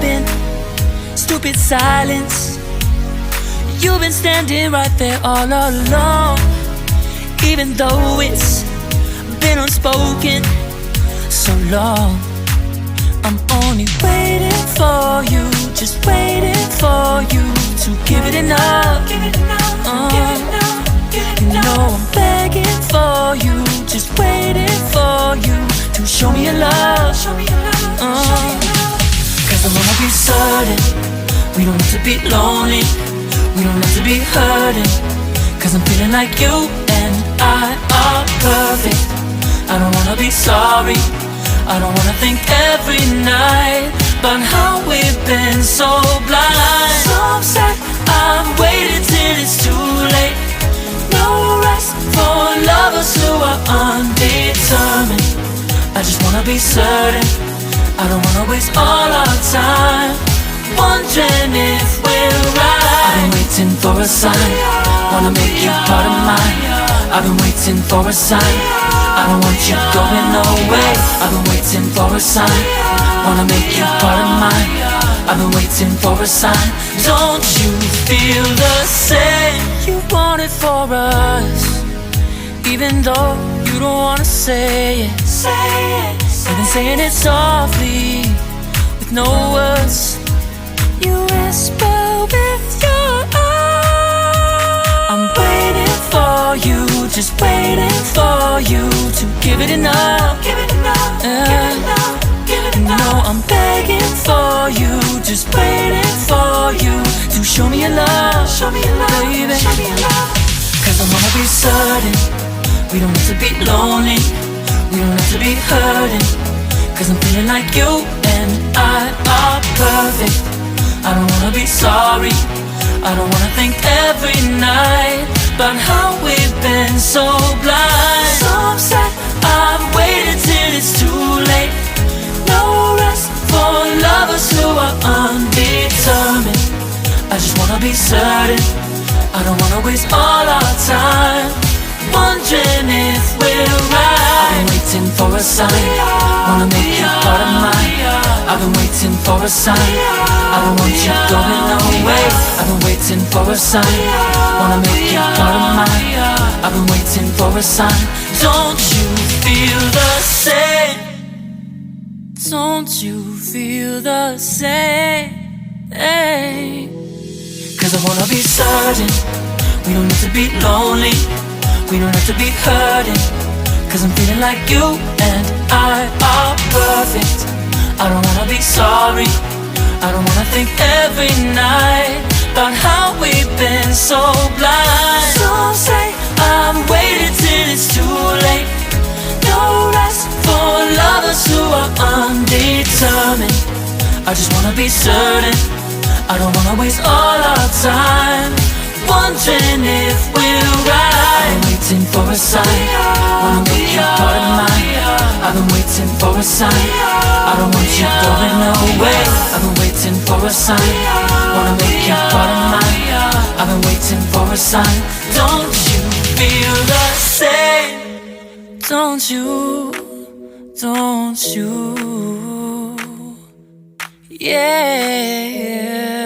been stupid silence. You've been standing right there all along, even though it's been unspoken so long. I'm only waiting for you, just waiting for you to give it enough. You know I'm begging for you, just waiting for you to show me your love. Cause I wanna be certain we don't have to be lonely, we don't have to be hurting. Cause I'm feeling like you and I are perfect. I don't wanna be sorry, I don't wanna think every night about how we've been so blind. So upset, I've waited till it's too late. No rest for lovers who are undetermined. I just wanna be certain, I don't wanna waste all our time wondering if we're right. I've been waiting for a sign, wanna make you part of mine. I've been waiting for a sign, I don't want you going away. I've been waiting for a sign, wanna make you part of mine. I've been waiting for a sign. Don't you feel the same? You want it for us, even though you don't wanna say it. You've been saying it softly, with no words. You whisper with your eyes. I'm waiting for you, just waiting for you to give it enough. No, I'm begging for you, just waiting for you to show me your love, baby. Cause I wanna be certain we don't have to be lonely, we don't have to be hurting. Cause I'm feeling like you and I are perfect. I don't wanna be sorry, I don't wanna think every night about how we've been so blind. So upset, I've waited till it's too late. No rest for lovers who are undetermined. I just wanna be certain, I don't wanna waste all our time wondering if we're right. I've been waiting for a sign, wanna make you part of mine. I've been waiting for a sign, I don't want you going away. I've been waiting for a sign, wanna make you part of mine. I've been waiting for a sign. Don't you feel the same? Don't you feel the same? Cause I wanna be certain we don't have to be lonely, we don't have to be hurting. Cause I'm feeling like you and I are perfect. I don't wanna be sorry, I don't wanna think every night about how we've been so blind. Some say I've waited till it's too late. No rest for lovers who are undetermined. I just wanna be certain, I don't wanna waste all our time wondering if we're right. I've been waiting for a sign, wanna make you part of mine. I've been waiting for a sign, I don't want you going away. I've been waiting for a sign, wanna make you part of mine. I've been waiting for a sign. Don't you feel the same? Don't you, don't you, yeah.